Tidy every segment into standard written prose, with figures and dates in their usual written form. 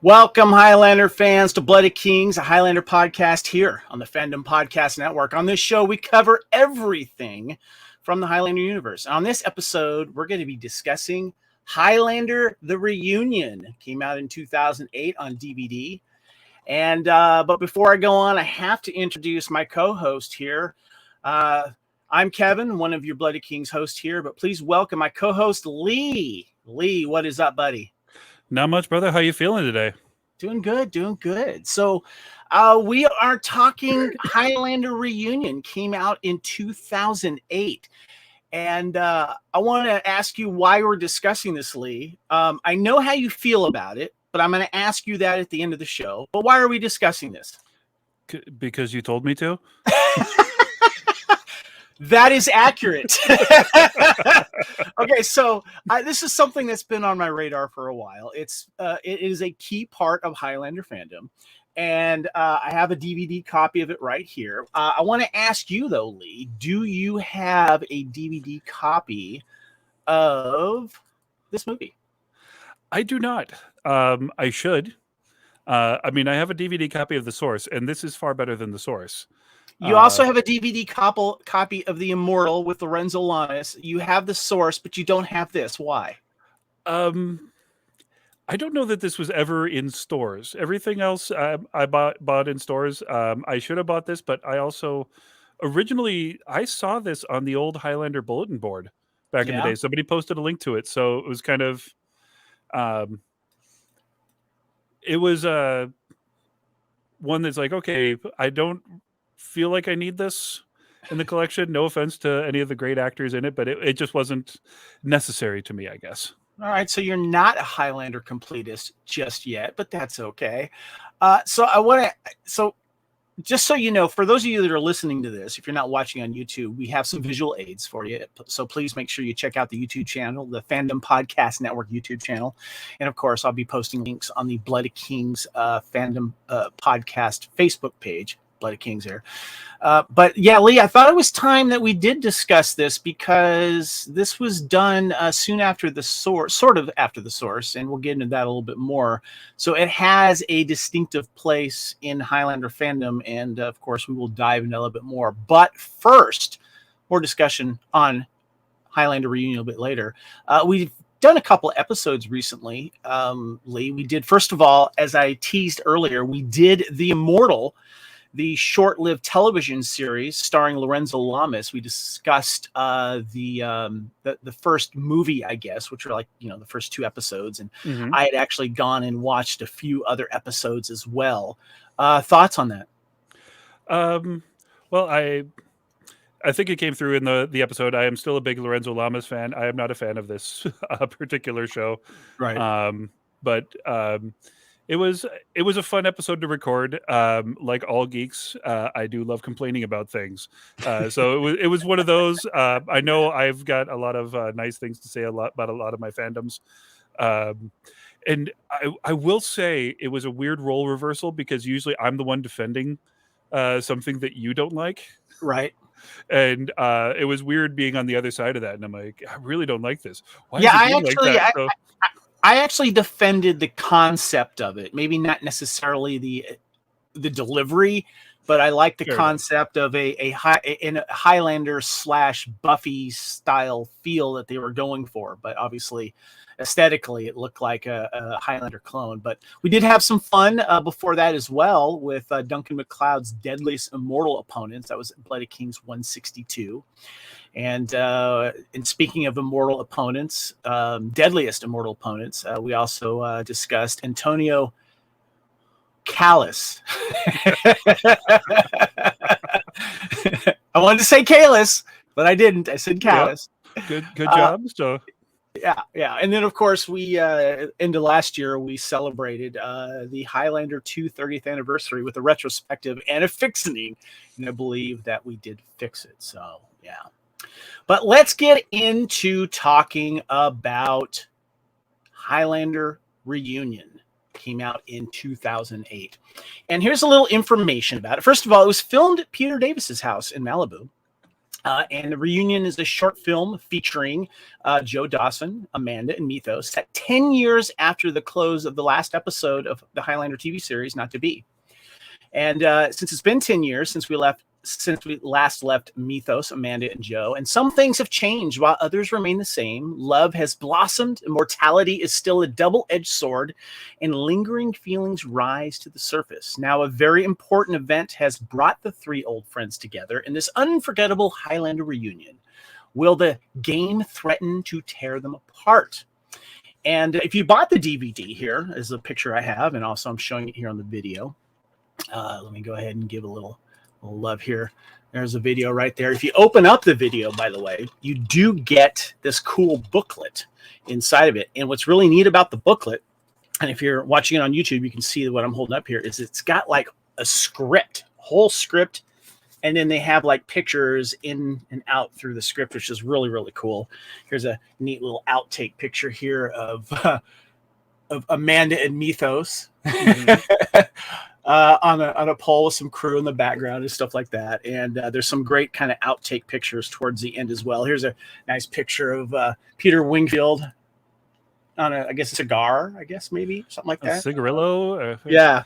Welcome, Highlander fans, to Bloody Kings, a Highlander podcast here on the Fandom Podcast Network. On this show, we cover everything from the Highlander universe. On this episode, we're going to be discussing Highlander The Reunion. It came out in 2008 on DVD. And but before I go on, I have to introduce my co-host here. I'm Kevin, one of your Bloody Kings hosts here, but please welcome my co-host, Lee. Lee, what is up, buddy? Not much, brother. How you feeling today? Doing good, doing good. So we are talking Highlander Reunion. Came out in 2008. And I want to ask you why we're discussing this, Lee. I know how you feel about it, but I'm going to ask you that at the end of the show. But why are we discussing this? Because you told me to? That is accurate. Okay, so this is something that's been on my radar for a while. It is a key part of Highlander fandom, and I have a DVD copy of it right here. I want to ask you, though, Lee, do you have a DVD copy of this movie? I do not. I should. I mean, I have a DVD copy of the source, and this is far better than the source. You also have a DVD copy of The Immortal with Reitzel Lamas. You have the source, but you don't have this. Why? I don't know that this was ever in stores. Everything else I bought in stores. I should have bought this, but I also originally I saw this on the old Highlander bulletin board back in the day. Somebody posted a link to it, so it was kind of it was one that's like, okay, I don't feel like I need this in the collection. No offense to any of the great actors in it, but it just wasn't necessary to me, I guess. All right, so you're not a Highlander completist just yet, but that's okay. So just so you know, for those of you that are listening to this, if you're not watching on YouTube, we have some visual aids for you. So please make sure you check out the YouTube channel, the Fandom Podcast Network YouTube channel. And of course, I'll be posting links on the Bloody Kings Fandom Podcast Facebook page. Bloody Kings there. But yeah, Lee, I thought it was time that we did discuss this because this was done soon after the source, sort of after the source, and we'll get into that a little bit more. So it has a distinctive place in Highlander fandom, and of course, we will dive into a little bit more. But first, more discussion on Highlander Reunion a little bit later. We've done a couple episodes recently, Lee. We did, first of all, as I teased earlier, we did The Immortal, the short-lived television series starring Lorenzo Lamas. We discussed the first movie, I guess, which were like, the first two episodes. And I had actually gone and watched a few other episodes as well. Thoughts on that? Well, I think it came through in the episode. I am still a big Lorenzo Lamas fan. I am not a fan of this particular show. Right. But it was a fun episode to record. Like all geeks, I do love complaining about things. So it was one of those. I know I've got a lot of nice things to say about a lot of my fandoms. And I will say it was a weird role reversal because usually I'm the one defending something that you don't like. Right. And it was weird being on the other side of that. And I'm like, I really don't like this. Why I actually defended the concept of it. Maybe not necessarily the delivery, but I like the concept of a Highlander / Buffy style feel that they were going for. But obviously, aesthetically, it looked like a Highlander clone. But we did have some fun before that as well with Duncan MacLeod's Deadliest Immortal Opponents. That was Bloody Kings 162. And speaking of immortal opponents, deadliest immortal opponents, we also discussed Antonio Callis. I wanted to say Callis, but I didn't. I said Callis. Yep. Good job. So yeah. And then of course we into last year we celebrated the Highlander 2 30th anniversary with a retrospective and a fixing, and I believe that we did fix it. So yeah. But let's get into talking about Highlander Reunion. Came out in 2008. And here's a little information about it. First of all, it was filmed at Peter Davis's house in Malibu. And the reunion is a short film featuring Joe Dawson, Amanda, and Methos, set 10 years after the close of the last episode of the Highlander TV series, Not to Be. And since it's been 10 years since we last left Mythos, Amanda, and Joe, and some things have changed while others remain the same. Love has blossomed, immortality is still a double-edged sword, and lingering feelings rise to the surface. Now, a very important event has brought the three old friends together in this unforgettable Highlander reunion. Will the game threaten to tear them apart? And if you bought the DVD, here is a picture I have, and also I'm showing it here on the video. Let me go ahead and give a little love here. There's a video right there. If you open up the video, by the way, you do get this cool booklet inside of it. And what's really neat about the booklet, and if you're watching it on YouTube, you can see what I'm holding up here, is it's got like a script, whole script, and then they have like pictures in and out through the script, which is really, really cool. Here's a neat little outtake picture here of Amanda and Methos. Mm-hmm. On a pole with some crew in the background and stuff like that. And there's some great kind of outtake pictures towards the end as well. Here's a nice picture of Peter Wingfield on I guess a cigar, maybe something like that. A cigarillo. Yeah.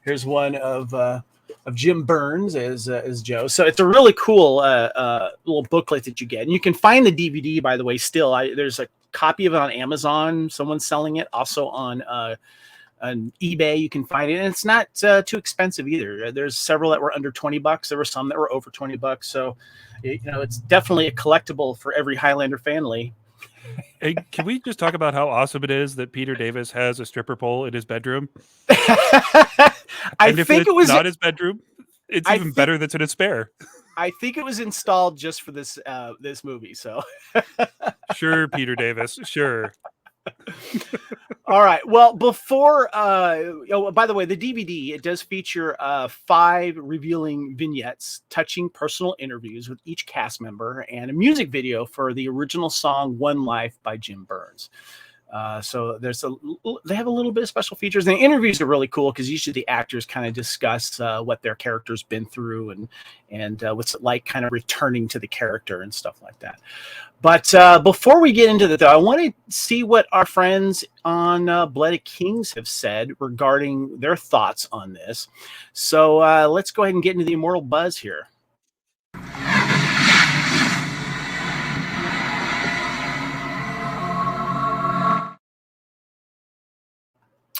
Here's one of Jim Burns as Joe. So it's a really cool little booklet that you get. And you can find the DVD, by the way, still. There's a copy of it on Amazon. Someone's selling it. Also on eBay, you can find it, and it's not too expensive either. There's several that were under $20. There were some that were over $20. So, it's definitely a collectible for every Highlander family. Hey, can we just talk about how awesome it is that Peter Davis has a stripper pole in his bedroom? I think it was not his bedroom. It's even better that's in a spare. I think it was installed just for this movie. So, sure, Peter Davis, sure. All right. Well, before, by the way, the DVD, it does feature 5 revealing vignettes touching personal interviews with each cast member and a music video for the original song One Life by Jim Burns. So they have a little bit of special features, and the interviews are really cool because usually the actors kind of discuss what their character's been through and what's it like kind of returning to the character and stuff like that. But before we get into that, though, I want to see what our friends on Blood of Kings have said regarding their thoughts on this. So let's go ahead and get into the Immortal Buzz here.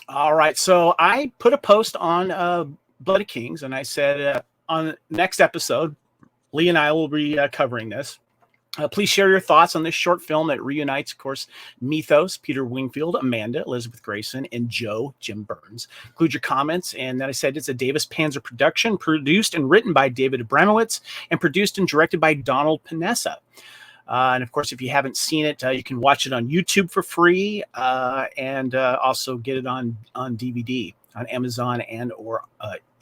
All right, so I put a post on Blood of Kings, and I said on the next episode, Lee and I will be covering this. Please share your thoughts on this short film that reunites, of course, Mythos, Peter Wingfield, Amanda, Elizabeth Grayson, and Joe, Jim Burns. Include your comments, and then I said it's a Davis Panzer production, produced and written by David Abramowitz, and produced and directed by Donald Paonessa. And of course, if you haven't seen it, you can watch it on YouTube for free, and also get it on DVD on Amazon and or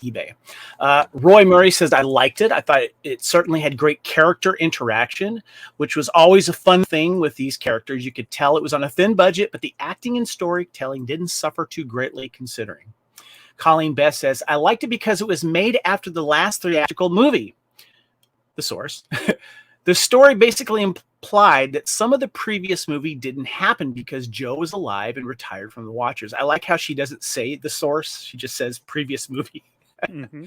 eBay. Roy Murray says, I liked it. I thought it certainly had great character interaction, which was always a fun thing with these characters. You could tell it was on a thin budget, but the acting and storytelling didn't suffer too greatly considering. Colleen Best says, I liked it because it was made after the last theatrical movie. The source. The story basically implied that some of the previous movie didn't happen because Joe was alive and retired from the Watchers. I like how she doesn't say the source. She just says previous movie. Mm-hmm.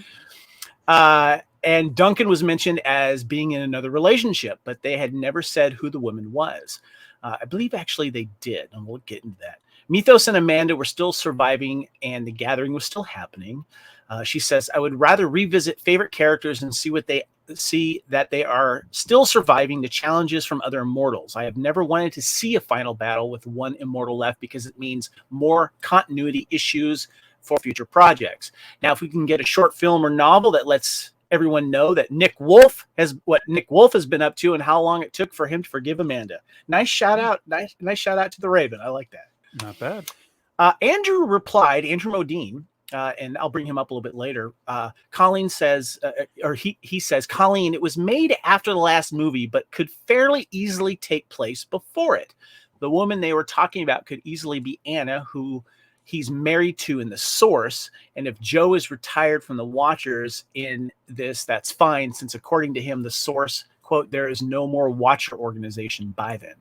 And Duncan was mentioned as being in another relationship, but they had never said who the woman was. I believe actually they did, and we'll get into that. Mythos and Amanda were still surviving, and the gathering was still happening. She says, I would rather revisit favorite characters and see that they are still surviving the challenges from other immortals. I have never wanted to see a final battle with one immortal left because it means more continuity issues for future projects. Now, if we can get a short film or novel that lets everyone know that Nick Wolf has been up to and how long it took for him to forgive Amanda. Nice shout out. Nice shout out to the Raven. I like that. Not bad. Andrew replied, Andrew Modine, and I'll bring him up a little bit later. Colleen says, he says, Colleen, it was made after the last movie, but could fairly easily take place before it. The woman they were talking about could easily be Anna, who he's married to in the source. And if Joe is retired from the Watchers in this, that's fine, since according to him, the source quote, there is no more Watcher organization by then.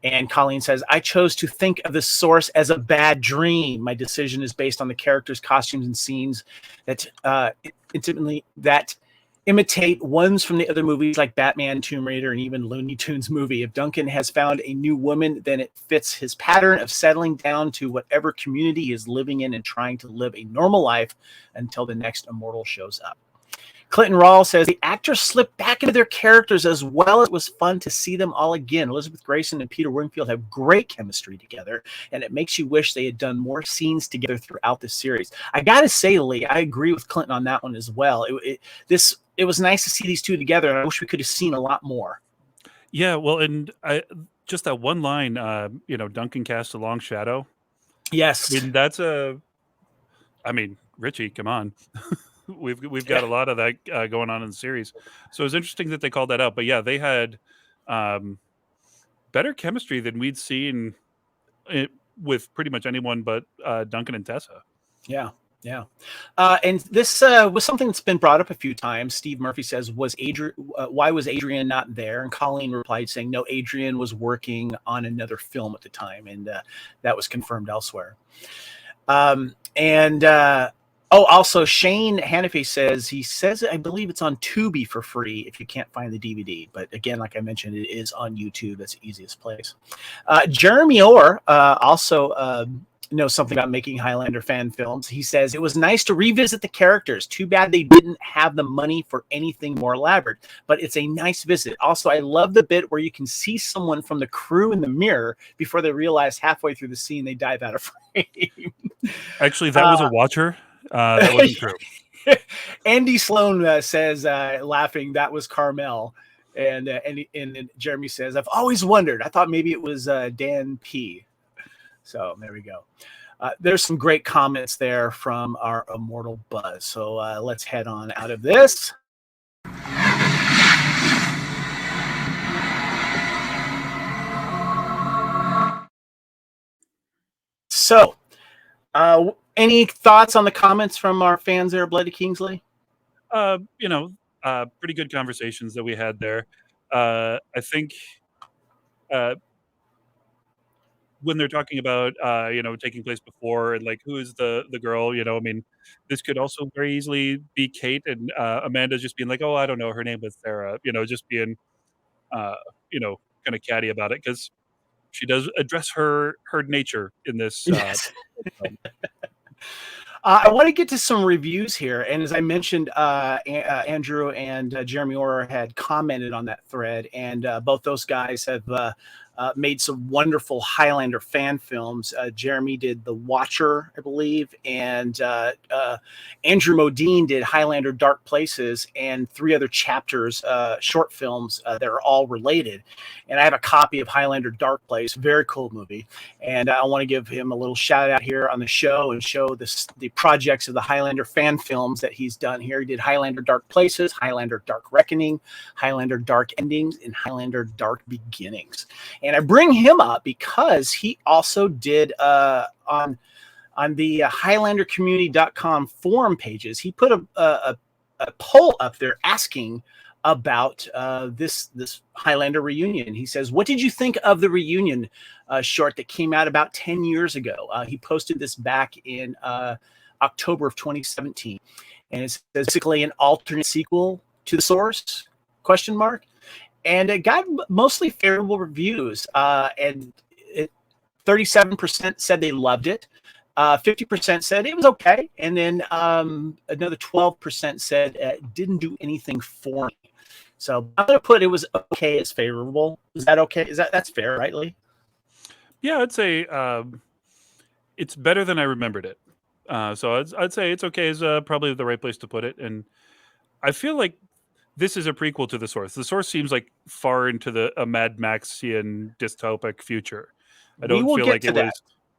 And Colleen says, I chose to think of the source as a bad dream. My decision is based on the characters, costumes, and scenes that imitate ones from the other movies like Batman, Tomb Raider, and even Looney Tunes movie. If Duncan has found a new woman, then it fits his pattern of settling down to whatever community he is living in and trying to live a normal life until the next immortal shows up. Clinton Rawls says the actors slipped back into their characters as well. It was fun to see them all again. Elizabeth Grayson and Peter Wingfield have great chemistry together, and it makes you wish they had done more scenes together throughout the series. I gotta say, Lee, I agree with Clinton on that one as well. It was nice to see these two together, and I wish we could have seen a lot more. Yeah, well, and just that one line, Duncan cast a long shadow. Yes, I mean, Richie, come on. We've got a lot of that going on in the series, so it's interesting that they called that out. But yeah, they had better chemistry than we'd seen with pretty much anyone but Duncan and Tessa. Yeah. And this was something that's been brought up a few times. Steve Murphy says, why was Adrian not there? And Colleen replied saying, no, Adrian was working on another film at the time, and that was confirmed elsewhere. Also, Shane Hannafy says, I believe it's on Tubi for free if you can't find the DVD. But again, like I mentioned, it is on YouTube. That's the easiest place. Jeremy Orr also knows something about making Highlander fan films. He says, it was nice to revisit the characters. Too bad they didn't have the money for anything more elaborate, but it's a nice visit. Also, I love the bit where you can see someone from the crew in the mirror before they realize halfway through the scene they dive out of frame. Actually, that was a Watcher. That wasn't true. Andy Sloan says, laughing, that was Carmel. And Jeremy says, I've always wondered. I thought maybe it was Dan P. So there we go. There's some great comments there from our Immortal Buzz. So let's head on out of this. So, any thoughts on the comments from our fans there, Bloody Kingsley? Pretty good conversations that we had there. I think when they're talking about, taking place before and like, who is the girl, I mean, this could also very easily be Kate and Amanda just being like, oh, I don't know, her name was Sarah, just being, kind of catty about it because she does address her nature in this. Yes. I want to get to some reviews here. And as I mentioned, Andrew and Jeremy Orr had commented on that thread. And both those guys have made some wonderful Highlander fan films. Jeremy did The Watcher, I believe. And Andrew Modine did Highlander Dark Places and 3 other chapters, short films that are all related. And I have a copy of Highlander Dark Place, very cool movie. And I want to give him a little shout out here on the show and show the projects of the Highlander fan films that he's done here. He did Highlander Dark Places, Highlander Dark Reckoning, Highlander Dark Endings, and Highlander Dark Beginnings. And I bring him up because he also did on the HighlanderCommunity.com forum pages, he put a poll up there asking about this Highlander reunion. He says, what did you think of the reunion short that came out about 10 years ago? He posted this back in October of 2017. And it's basically an alternate sequel to the source, ? And it got mostly favorable reviews. And 37% said they loved it. 50% said it was okay. And then another 12% said it didn't do anything for me. So I'm going to put it was okay as favorable. Is that okay? That's fair, right, Lee? Yeah, I'd say it's better than I remembered it. So I'd say it's okay is probably the right place to put it. And I feel like this is a prequel to the source. The source seems like far into a Mad Maxian dystopic future. I don't feel like it was.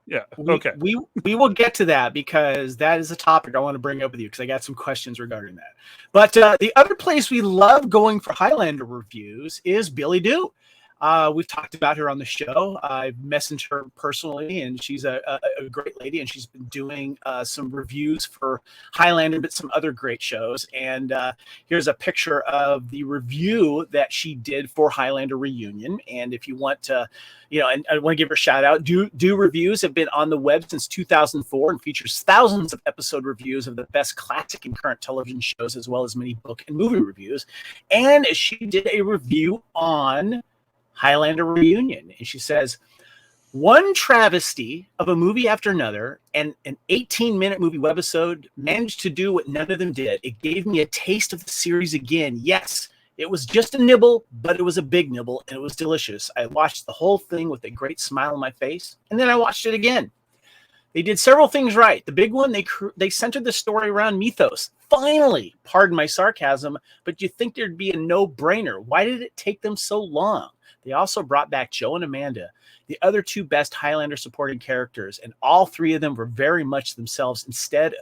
Yeah. Okay. We will get to that because that is a topic I want to bring up with you because I got some questions regarding that. But the other place we love going for Highlander reviews is Billy Doo. We've talked about her on the show. I've messaged her personally, and she's a great lady, and she's been doing some reviews for Highlander, but some other great shows. And here's a picture of the review that she did for Highlander Reunion. And if you want to, and I want to give her a shout out. Do reviews have been on the web since 2004 and features thousands of episode reviews of the best classic and current television shows, as well as many book and movie reviews. And she did a review on Highlander Reunion, and she says, one travesty of a movie after another and an 18-minute movie webisode managed to do what none of them did. It gave me a taste of the series again. Yes, it was just a nibble, but it was a big nibble, and it was delicious. I watched the whole thing with a great smile on my face, and then I watched it again. They did several things right. The big one, they centered the story around Mythos. Finally, pardon my sarcasm, but you'd think there'd be a no-brainer. Why did it take them so long? They also brought back Joe and Amanda, the other two best Highlander supporting characters, and all three of them were very much themselves instead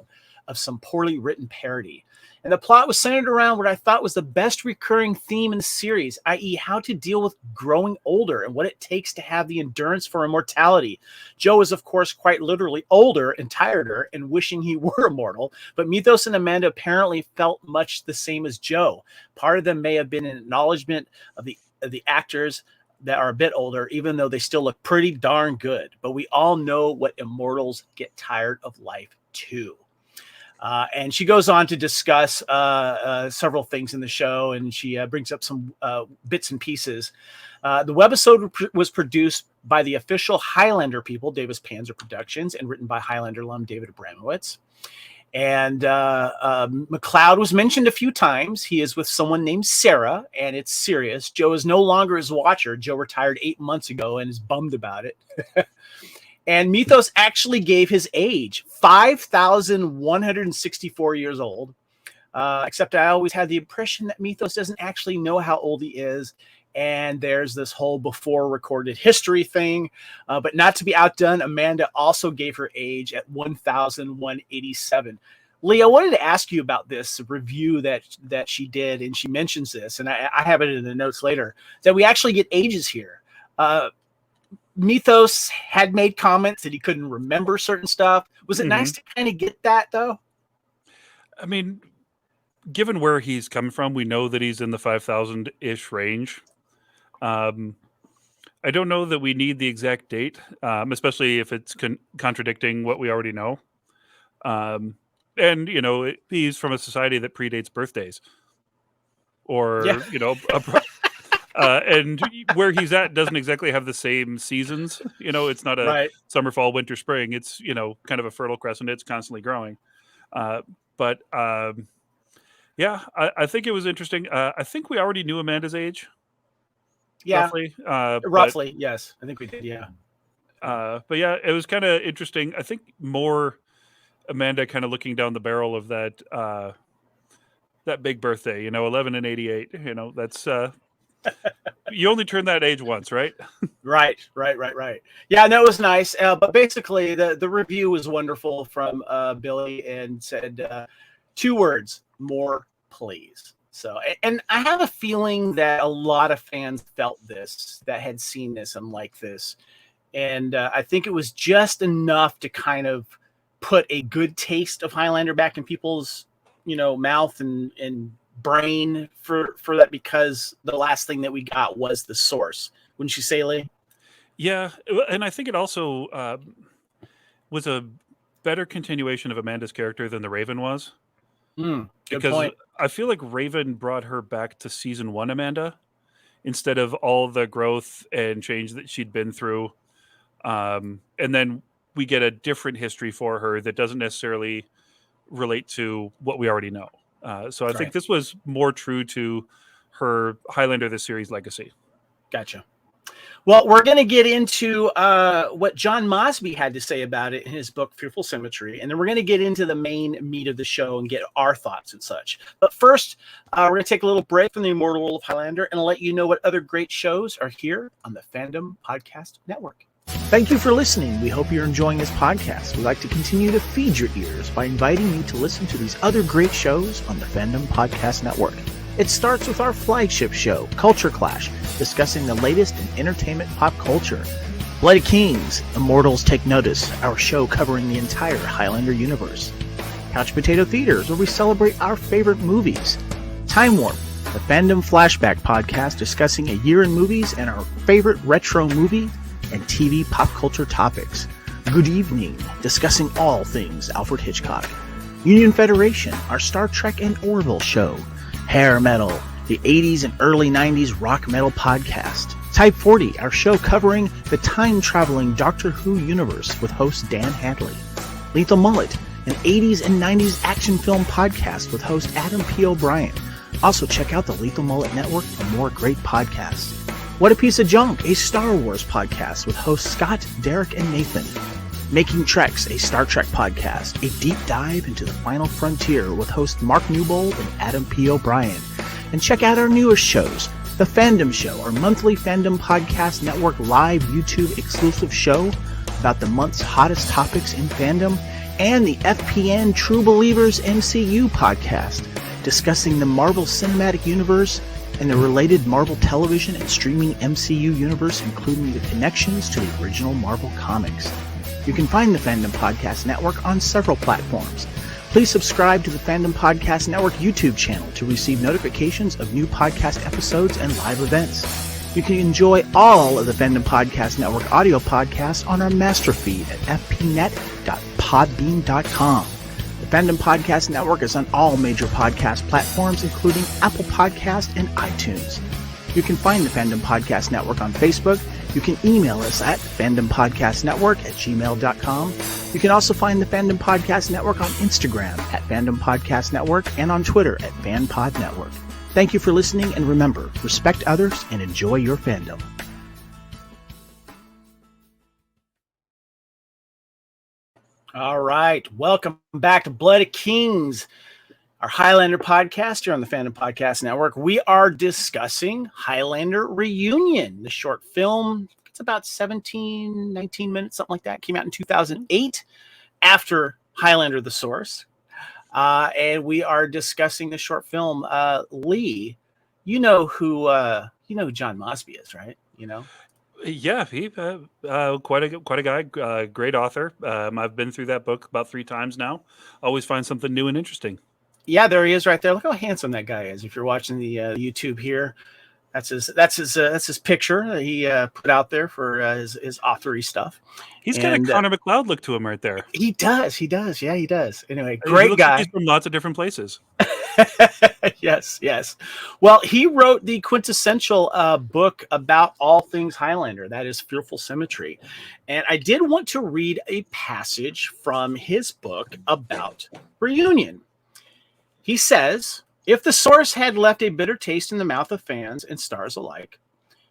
of some poorly written parody. And the plot was centered around what I thought was the best recurring theme in the series, i.e. how to deal with growing older and what it takes to have the endurance for immortality. Joe is, of course, quite literally older and tireder and wishing he were immortal, but Mythos and Amanda apparently felt much the same as Joe. Part of them may have been an acknowledgement of the actors that are a bit older, even though they still look pretty darn good. But we all know what immortals get tired of life too. And she goes on to discuss several things in the show, and she brings up some bits and pieces. The webisode was produced by the official Highlander people, Davis Panzer Productions, and written by Highlander alum David Abramowitz. And McLeod was mentioned a few times. He is with someone named Sarah, and it's serious. Joe is no longer his watcher. Joe retired 8 months ago and is bummed about it. And Mythos actually gave his age, 5,164 years old. Except I always had the impression that Mythos doesn't actually know how old he is. And there's this whole before recorded history thing. But not to be outdone, Amanda also gave her age at 1,187. Lee, I wanted to ask you about this review that she did, and she mentions this, and I have it in the notes later, that we actually get ages here. Mythos had made comments that he couldn't remember certain stuff. Was it nice to kind of get that, though? I mean, given where he's coming from, we know that he's in the 5,000-ish range. I don't know that we need the exact date, especially if it's contradicting what we already know. And, he's from a society that predates birthdays. Or, and where he's at doesn't exactly have the same seasons. It's not a summer, fall, winter, spring. It's, kind of a fertile crescent. It's constantly growing. I think it was interesting. I think we already knew Amanda's age. Yeah. Roughly. Yes. I think we did. Yeah. But yeah, it was kind of interesting. I think more Amanda kind of looking down the barrel of that big birthday, 11 and 88, that's, you only turn that age once, right? Right. Yeah, no, it was nice. But basically the review was wonderful from Billy, and said 2 words, more please. So, and I have a feeling that a lot of fans felt this, that had seen this and liked this. And I think it was just enough to kind of put a good taste of Highlander back in people's, mouth and brain for that, because the last thing that we got was the source. Wouldn't you say, Lee? Yeah. And I think it also was a better continuation of Amanda's character than the Raven was. Because point. I feel like Raven brought her back to season 1 Amanda instead of all the growth and change that she'd been through. And then we get a different history for her that doesn't necessarily relate to what we already know. So I think this was more true to her Highlander the series legacy. Gotcha. Well, we're going to get into what John Mosby had to say about it in his book, Fearful Symmetry. And then we're going to get into the main meat of the show and get our thoughts and such. But first, we're going to take a little break from the immortal world of Highlander and let you know what other great shows are here on the Fandom Podcast Network. Thank you for listening. We hope you're enjoying this podcast. We'd like to continue to feed your ears by inviting you to listen to these other great shows on the Fandom Podcast Network. It starts with our flagship show, Culture Clash, discussing the latest in entertainment pop culture. Bloody Kings, Immortals Take Notice, our show covering the entire Highlander universe. Couch Potato Theaters, where we celebrate our favorite movies. Time Warp, the Fandom Flashback podcast discussing a year in movies and our favorite retro movie and TV pop culture topics. Good Evening, discussing all things Alfred Hitchcock. Union Federation, our Star Trek and Orville show. Hair Metal, the 80s and early 90s rock metal podcast. Type 40, our show covering the time-traveling Doctor Who universe with host Dan Hadley. Lethal Mullet, an 80s and 90s action film podcast with host Adam P. O'Brien. Also check out the Lethal Mullet Network for more great podcasts. What a Piece of Junk, a Star Wars podcast with hosts Scott, Derek, and Nathan. Making Treks, a Star Trek podcast, a deep dive into the final frontier with host Mark Newbold and Adam P. O'Brien. And check out our newest shows, The Fandom Show, our monthly Fandom Podcast Network live YouTube exclusive show about the month's hottest topics in fandom, and the FPN True Believers MCU podcast, discussing the Marvel Cinematic Universe and the related Marvel television and streaming MCU universe, including the connections to the original Marvel comics. You can find the Fandom Podcast Network on several platforms. Please subscribe to the Fandom Podcast Network YouTube channel to receive notifications of new podcast episodes and live events. You can enjoy all of the Fandom Podcast Network audio podcasts on our master feed at fpnet.podbean.com. The Fandom Podcast Network is on all major podcast platforms, including Apple Podcast and iTunes. You can find the Fandom Podcast Network on Facebook. You can email us at fandompodcastnetwork@gmail.com. You can also find the Fandom Podcast Network on Instagram at Fandom Podcast Network and on Twitter at FanPod Network. Thank you for listening, and remember, respect others and enjoy your fandom. All right, welcome back to Bloody Kings, our Highlander podcast here on the Fandom Podcast Network. We are discussing Highlander Reunion, the short film. It's about 17, 19 minutes, something like that. Came out in 2008 after Highlander the Source. And we are discussing the short film. Lee, you know who John Mosby is, right? You know? Yeah, he quite a guy, great author. I've been through that book about 3 times now. Always find something new and interesting. Yeah, there he is right there. Look how handsome that guy is. If you're watching the YouTube here, that's his picture that he put out there for his authory stuff. He's got a Connor McLeod look to him right there. He does. Yeah, he does. Anyway, great guy. Like he's from lots of different places. Yes. Well, he wrote the quintessential book about all things Highlander. That is Fearful Symmetry. And I did want to read a passage from his book about Reunion. He says, if the source had left a bitter taste in the mouth of fans and stars alike,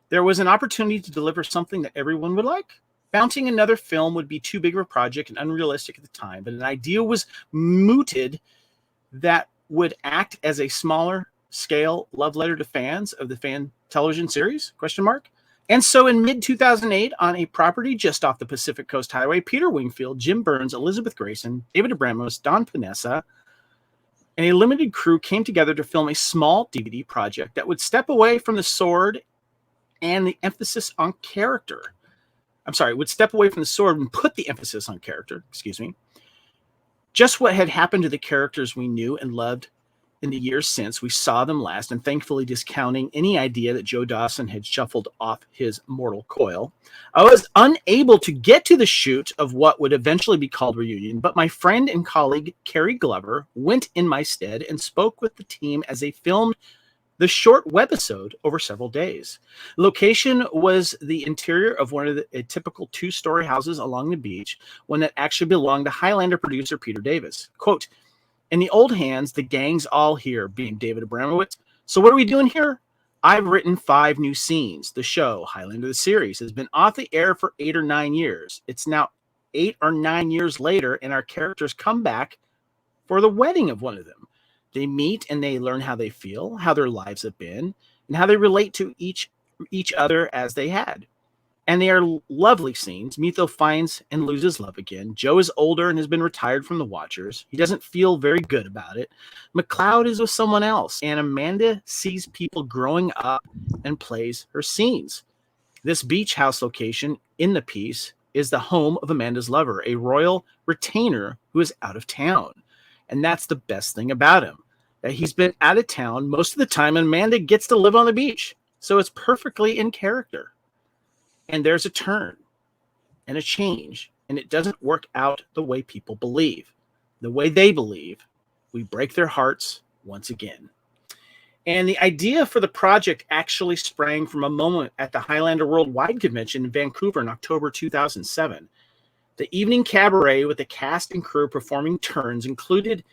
there was an opportunity to deliver something that everyone would like. Mounting another film would be too big of a project and unrealistic at the time, but an idea was mooted that would act as a smaller scale love letter to fans of the fan television series, ? And so in mid-2008, on a property just off the Pacific Coast Highway, Peter Wingfield, Jim Burns, Elizabeth Grayson, David Abramowitz, Donald Paonessa, and a limited crew came together to film a small DVD project that would step away from the sword and the emphasis on character. Would step away from the sword and put the emphasis on character, Just what had happened to the characters we knew and loved in the years since we saw them last, and thankfully discounting any idea that Joe Dawson had shuffled off his mortal coil. I was unable to get to the shoot of what would eventually be called Reunion, but my friend and colleague Carrie Glover went in my stead and spoke with the team as they filmed the short webisode over several days. The location was the interior of one of a typical 2-story houses along the beach, one that actually belonged to Highlander producer Peter Davis. Quote, in the old hands, the gang's all here, being David Abramowitz. So what are we doing here? I've written 5 new scenes. The show, Highlander the series, has been off the air for 8 or 9 years. It's now 8 or 9 years later, and our characters come back for the wedding of one of them. They meet and they learn how they feel, how their lives have been, and how they relate to each other as they had. And they are lovely scenes. Methos finds and loses love again. Joe is older and has been retired from the Watchers. He doesn't feel very good about it. McLeod is with someone else, and Amanda sees people growing up and plays her scenes. This beach house location in the piece is the home of Amanda's lover, a royal retainer who is out of town. And that's the best thing about him, that he's been out of town most of the time, and Amanda gets to live on the beach. So it's perfectly in character. And there's a turn and a change, and it doesn't work out the way people believe. The way they believe, we break their hearts once again. And the idea for the project actually sprang from a moment at the Highlander Worldwide Convention in Vancouver in October 2007. The evening cabaret with the cast and crew performing turns included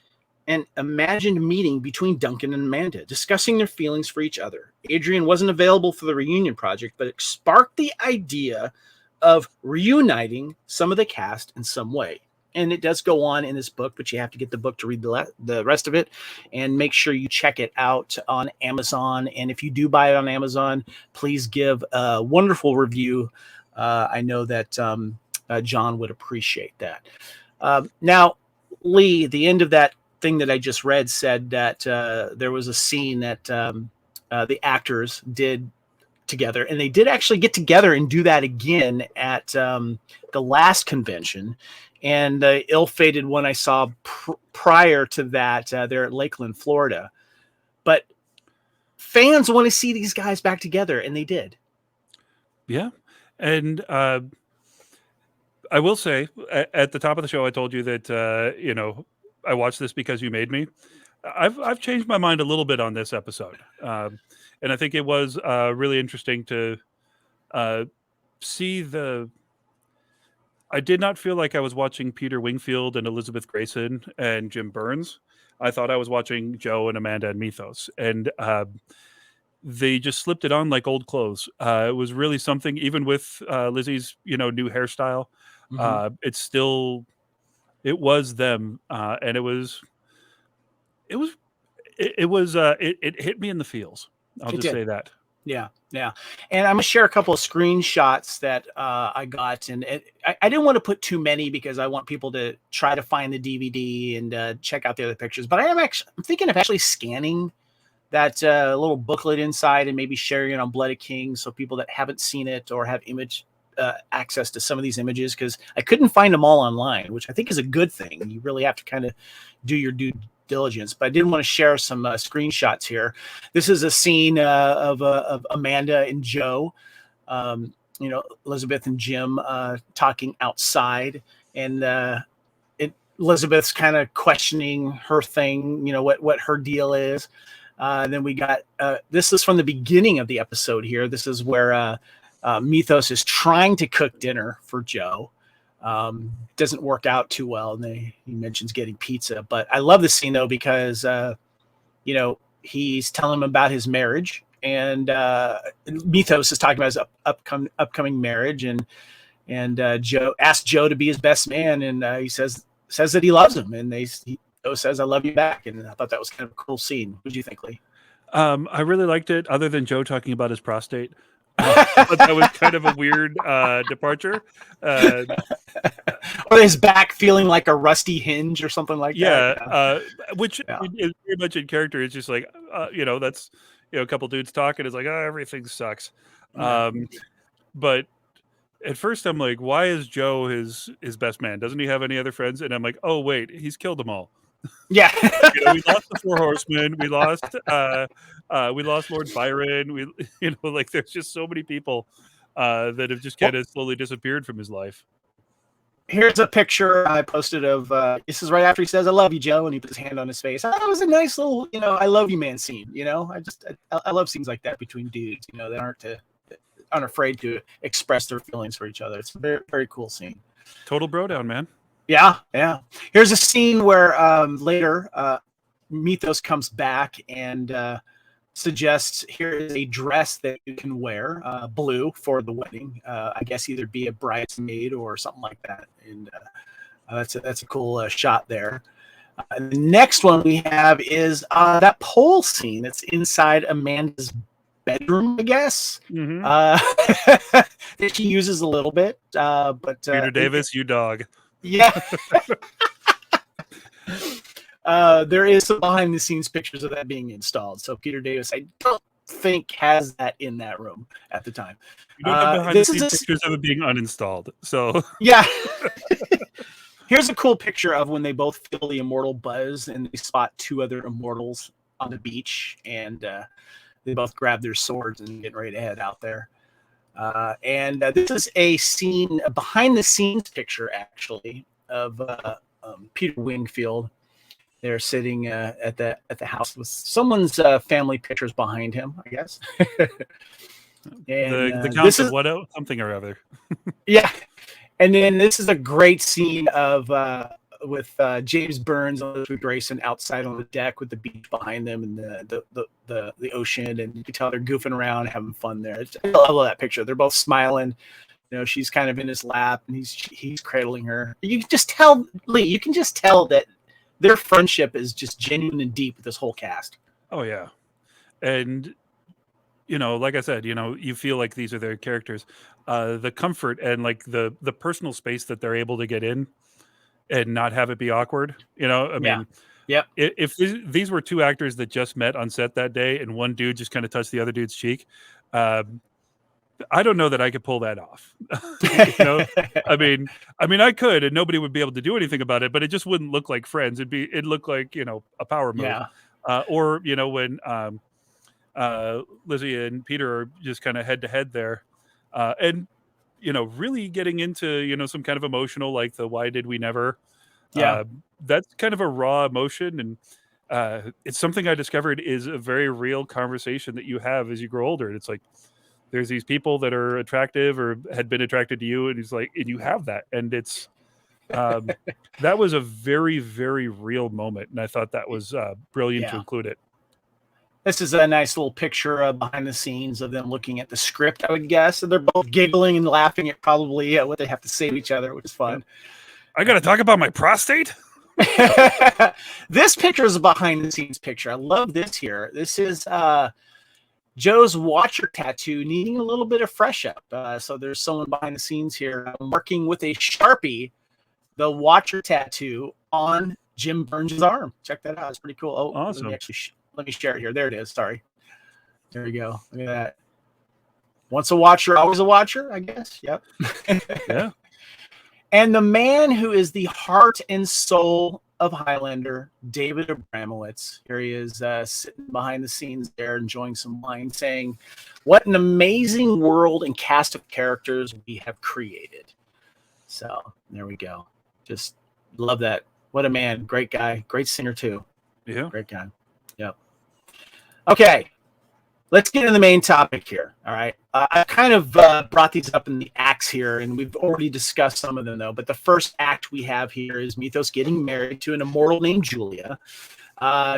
an imagined meeting between Duncan and Amanda, discussing their feelings for each other. Adrian wasn't available for the reunion project, but it sparked the idea of reuniting some of the cast in some way. And it does go on in this book, but you have to get the book to read the rest of it, and make sure you check it out on Amazon. And if you do buy it on Amazon, please give a wonderful review. I know that John would appreciate that. Now, Lee, the end of that thing that I just read said that there was a scene that the actors did together, and they did actually get together and do that again at the last convention. And the ill-fated one I saw prior to that, they're at Lakeland, Florida. But fans want to see these guys back together, and they did. Yeah. And I will say, at the top of the show, I told you that, I watched this because you made me. I've changed my mind a little bit on this episode. And I think it was really interesting to see I did not feel like I was watching Peter Wingfield and Elizabeth Grayson and Jim Burns. I thought I was watching Joe and Amanda and Mythos. And they just slipped it on like old clothes. It was really something, even with Lizzie's, new hairstyle. Mm-hmm. It was them. And it hit me in the feels. I'll just say that. Yeah. And I'm going to share a couple of screenshots that I got. And I didn't want to put too many because I want people to try to find the DVD and check out the other pictures. But I'm thinking of actually scanning that little booklet inside and maybe sharing it on Blood of Kings, so people that haven't seen it or have access to some of these images, because I couldn't find them all online, which I think is a good thing. You really have to kind of do your due diligence. But I did want to share some screenshots here. This is a scene of Amanda and Joe, Elizabeth and Jim talking outside, and Elizabeth's kind of questioning her thing, what her deal is. And then we got this is from the beginning of the episode here. This is where Mythos is trying to cook dinner for Joe. Doesn't work out too well, and he mentions getting pizza. But I love this scene though, because he's telling him about his marriage, and Mythos is talking about his upcoming marriage, and Joe asked Joe to be his best man, and he says that he loves him, and Joe says, "I love you back." And I thought that was kind of a cool scene. What do you think, Lee? I really liked it, other than Joe talking about his prostate. But that was kind of a weird departure. Or his back feeling like a rusty hinge or something like that. Which is very much in character. It's just like, that's, a couple dudes talking. It's like, everything sucks. But at first I'm like, why is Joe his best man? Doesn't he have any other friends? And I'm like, oh, wait, he's killed them all. Yeah. We lost the Four Horsemen. We lost Lord Byron. There's just so many people that have just kind of slowly disappeared from his life. Here's a picture I posted of this is right after he says, "I love you, Joe," and he puts his hand on his face. That was a nice little, I love you, man scene. I love scenes like that between dudes, that aren't afraid to express their feelings for each other. It's a very, very cool scene. Total bro down, man. Yeah. Here's a scene where later Mythos comes back and suggests, here is a dress that you can wear, blue, for the wedding. I guess either be a bridesmaid or something like that. And that's a cool shot there. The next one we have is that pole scene that's inside Amanda's bedroom, I guess. Mm-hmm. that she uses a little bit. But Peter Davis, you dog. Yeah. There is some behind the scenes pictures of that being installed. So Peter Davis, I don't think has that in that room at the time. You don't have behind the scenes pictures of it being uninstalled. So yeah. Here's a cool picture of when they both feel the immortal buzz and they spot two other immortals on the beach, and they both grab their swords and get ready to head out there. And this is a scene, a behind the scenes picture actually of Peter Wingfield. They're sitting at the house with someone's family pictures behind him, I guess. And, the count of what else? Something or other. Yeah. And then this is a great scene of with James Burns and Elizabeth Grayson outside on the deck with the beach behind them and the ocean, and you can tell they're goofing around, having fun there. I love that picture. They're both smiling. You know, she's kind of in his lap and he's cradling her. You can just tell, Lee. You can just tell that their friendship is just genuine and deep with this whole cast. Oh yeah, and you know, like I said, you know, you feel like these are their characters. The comfort and like the personal space that they're able to get in and not have it be awkward. You know, I mean, yeah. If these were two actors that just met on set that day and one dude just kind of touched the other dude's cheek, I don't know that I could pull that off. You know, I mean, I could, and nobody would be able to do anything about it, but it just wouldn't look like Friends. It'd look like, you know, a power move. Yeah. Or, you know, when Lizzie and Peter are just kind of head to head there, and you know, really getting into, you know, some kind of emotional, like the why did we never? Yeah. That's kind of a raw emotion, and it's something I discovered is a very real conversation that you have as you grow older. And it's like, there's these people that are attractive or had been attracted to you, and it's like, and you have that, and it's that was a very, very real moment, and I thought that was brilliant to include it. This is a nice little picture behind the scenes of them looking at the script, I would guess. And they're both giggling and laughing at probably what they have to say to each other, which is fun. I got to talk about my prostate. This picture is a behind the scenes picture. I love this here. This is Joe's Watcher tattoo needing a little bit of fresh up. So there's someone behind the scenes here working with a Sharpie, the Watcher tattoo on Jim Burns' arm. Check that out. It's pretty cool. Oh, awesome. Let me share it here. There it is. Sorry. There we go. Look at that. Once a watcher, always a watcher, I guess. Yep. Yeah. And the man who is the heart and soul of Highlander, David Abramowitz. Here he is sitting behind the scenes there, enjoying some wine, saying, "What an amazing world and cast of characters we have created." So there we go. Just love that. What a man. Great guy. Great singer, too. Yeah. Great guy. Yep. Okay, let's get into the main topic here. All right. I kind of brought these up in the acts here, and we've already discussed some of them, though. But the first act we have here is Mythos getting married to an immortal named Julia.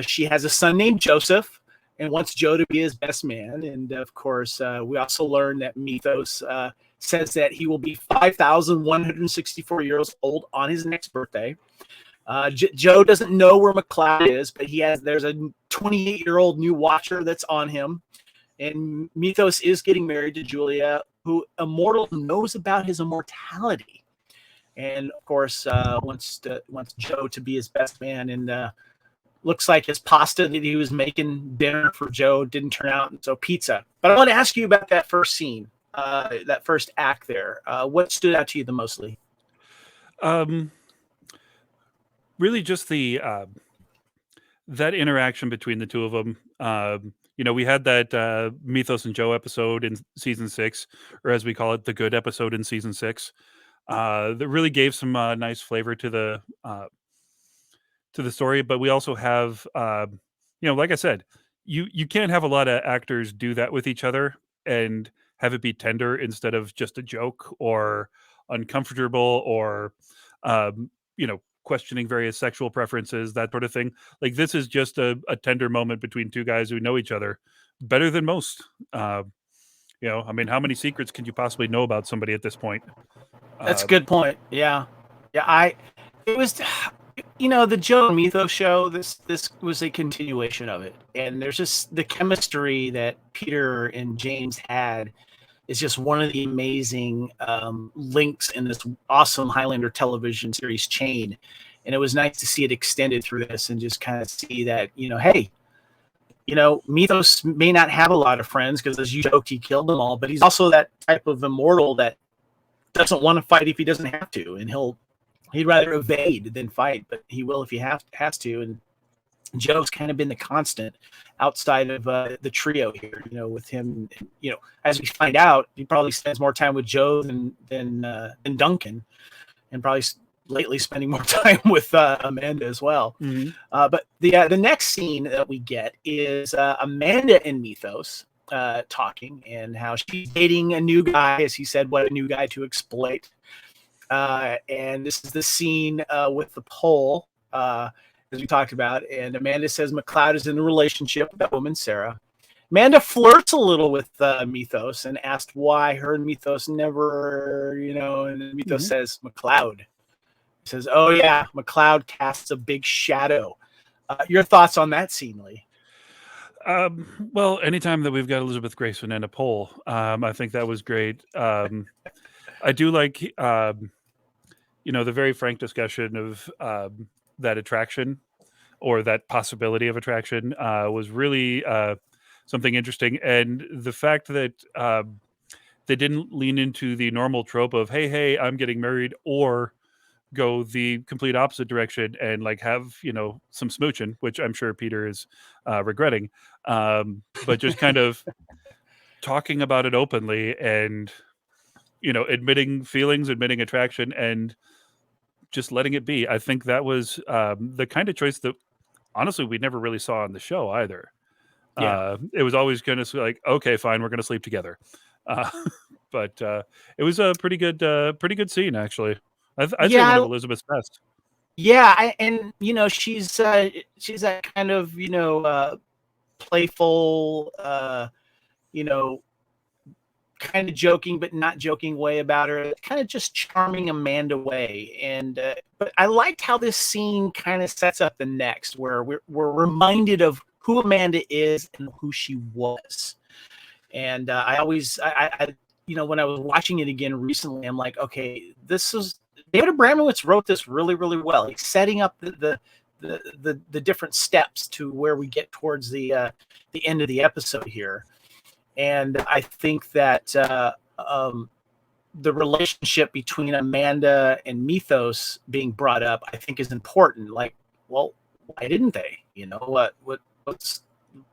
She has a son named Joseph and wants Joe to be his best man. And, of course, we also learn that Mythos says that he will be 5,164 years old on his next birthday. Joe doesn't know where McLeod is, but there's a 28-year-old new watcher that's on him. And Mythos is getting married to Julia, who Immortal knows about his immortality. And, of course, wants Joe to be his best man. And looks like his pasta that he was making dinner for Joe didn't turn out, and so pizza. But I want to ask you about that first scene, that first act there. What stood out to you the mostly? Really just the that interaction between the two of them. You know, we had that Mythos and Joe episode in season 6, or as we call it, the good episode in season 6. That really gave some nice flavor to the story. But we also have, you know, like I said, you can't have a lot of actors do that with each other and have it be tender instead of just a joke or uncomfortable or, you know, questioning various sexual preferences, that sort of thing. Like, this is just a tender moment between two guys who know each other better than most. You know, I mean, how many secrets can you possibly know about somebody at this point? That's a good point. Yeah. It was, you know, the Joe and Mythos show, this was a continuation of it. And there's just the chemistry that Peter and James had is just one of the amazing links in this awesome Highlander television series chain. And it was nice to see it extended through this and just kind of see that, hey, Mythos may not have a lot of friends because, as you joked, he killed them all, but he's also that type of immortal that doesn't want to fight if he doesn't have to, and he'd rather evade than fight, but he will if he has to. And Joe's kind of been the constant outside of the trio here, with him. As we find out, he probably spends more time with Joe than Duncan, and probably lately spending more time with Amanda as well. Mm-hmm. But the next scene that we get is Amanda and Mythos talking, and how she's dating a new guy, as he said, what a new guy to exploit. And this is the scene with the pole, as we talked about. And Amanda says McLeod is in a relationship with that woman, Sarah. Amanda flirts a little with Mythos and asked why her and Mythos never, and Mythos says McLeod. He says, oh yeah, McLeod casts a big shadow. Your thoughts on that scene, Lee? Well, anytime that we've got Elizabeth Grayson and a pole, I think that was great. I do like, the very frank discussion of that attraction, or that possibility of attraction, was really something interesting. And the fact that they didn't lean into the normal trope of, hey, I'm getting married, or go the complete opposite direction and have some smooching, which I'm sure Peter is regretting, but just kind of talking about it openly, and admitting feelings, admitting attraction, and just letting it be. I think that was the kind of choice that honestly we never really saw on the show either. It was always kind of like, okay, fine, we're going to sleep together, but it was a pretty good scene, actually. I'd say one of Elizabeth's best. Yeah, she's that kind of playful, kind of joking but not joking way about her, kind of just charming Amanda way. And but I liked how this scene kind of sets up the next, where we're reminded of who Amanda is and who she was. And I always, when I was watching it again recently, I'm like, okay, this is David Abramowitz wrote this really, really well. He's setting up the different steps to where we get towards the end of the episode here. And I think that the relationship between Amanda and Mythos being brought up, I think, is important. Like, well, why didn't they?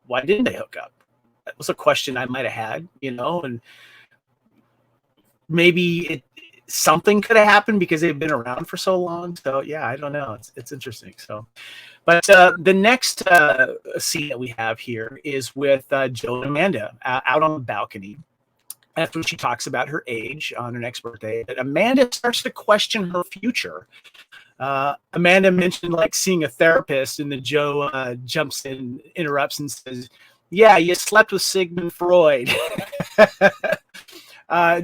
Why didn't they hook up? That was a question I might have had, and maybe something could have happened because they've been around for so long. So yeah, I don't know. It's interesting. So, but the next scene that we have here is with Joe and Amanda out on the balcony. After she talks about her age on her next birthday, but Amanda starts to question her future. Amanda mentioned seeing a therapist, and then Joe jumps in, interrupts, and says, "Yeah, you slept with Sigmund Freud."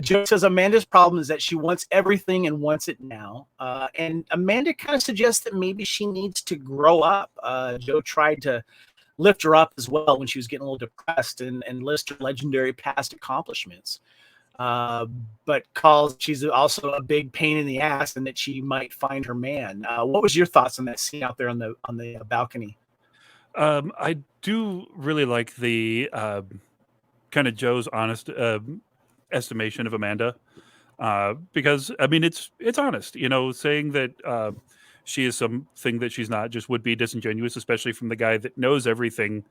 Joe says Amanda's problem is that she wants everything and wants it now. And Amanda kind of suggests that maybe she needs to grow up. Joe tried to lift her up as well when she was getting a little depressed and list her legendary past accomplishments. But calls she's also a big pain in the ass, and that she might find her man. What was your thoughts on that scene out there on the balcony? I do really like the kind of Joe's honest estimation of Amanda, because I mean it's honest, saying that she is something that she's not just would be disingenuous, especially from the guy that knows everything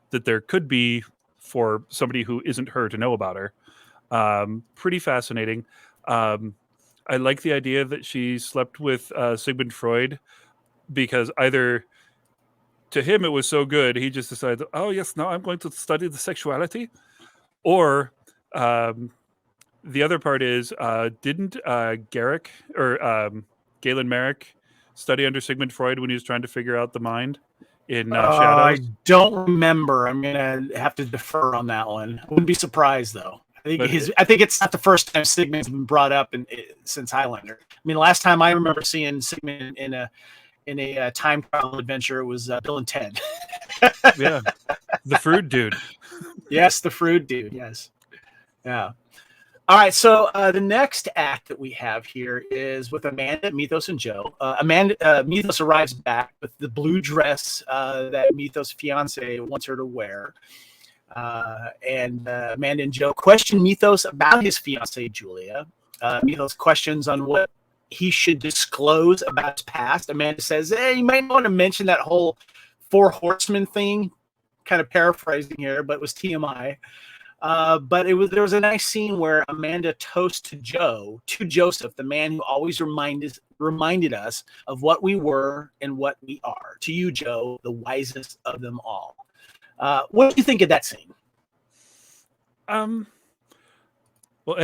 that there could be for somebody who isn't her to know about her. Pretty fascinating. I like the idea that she slept with Sigmund Freud, because either to him it was so good he just decided, oh yes, now I'm going to study the sexuality, or the other part is, didn't Garrick or Galen Merrick study under Sigmund Freud when he was trying to figure out the mind in Shadows? I don't remember. I'm going to have to defer on that one. I wouldn't be surprised, though. I think it's not the first time Sigmund's been brought up since Highlander. I mean, the last time I remember seeing Sigmund in a time travel adventure was Bill and Ted. Yeah, the Fruit dude. Yes, the Fruit dude. Yes, yeah. All right, so the next act that we have here is with Amanda, Mythos, and Joe. Mythos arrives back with the blue dress that Mythos' fiance wants her to wear. And Amanda and Joe question Mythos about his fiancee, Julia. Mythos questions on what he should disclose about his past. Amanda says, hey, you might want to mention that whole Four Horsemen thing, kind of paraphrasing here, but it was TMI. But there was a nice scene where Amanda toasts to Joseph, the man who always reminded us of what we were and what we are. To you, Joe, the wisest of them all. What do you think of that scene? Well,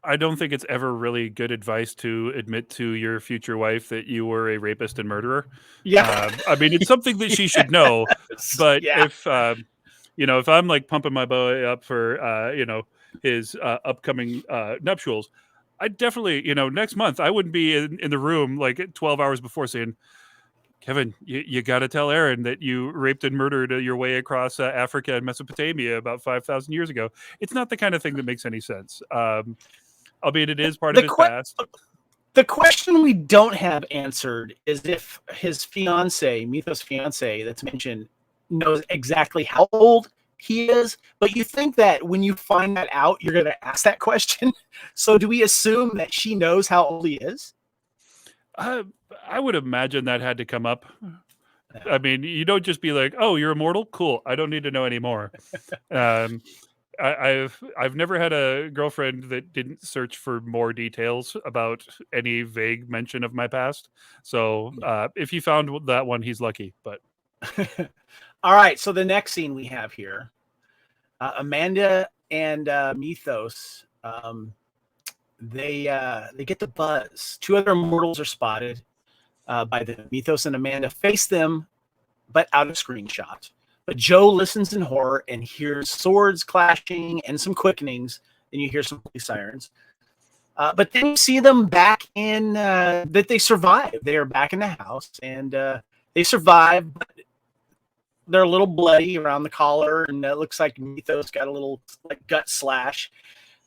I don't think it's ever really good advice to admit to your future wife that you were a rapist and murderer. Yeah. I mean, it's something that she should know, but Yeah. if I'm like pumping my boy up for, his upcoming nuptials, I definitely, next month I wouldn't be in the room like 12 hours before saying, Kevin, you got to tell Aaron that you raped and murdered your way across Africa and Mesopotamia about 5,000 years ago. It's not the kind of thing that makes any sense. Albeit it is part of his past. The question we don't have answered is if his fiance, Mythos' fiance that's mentioned, knows exactly how old he is. But you think that when you find that out, you're going to ask that question. So do we assume that she knows how old he is? I would imagine that had to come up. I mean, you don't just be like, "Oh, you're immortal? Cool. I don't need to know anymore." I've never had a girlfriend that didn't search for more details about any vague mention of my past. So if you found that one, he's lucky. But all right. So the next scene we have here, Amanda and Mythos. They get the buzz. Two other immortals are spotted by them. Mythos and Amanda face them, but out of screenshot. But Joe listens in horror and hears swords clashing and some quickenings. Then you hear some police sirens. But then you see them back in, that they survive. They are back in the house, and they survive, but they're a little bloody around the collar, and it looks like Mythos got a little like gut slash.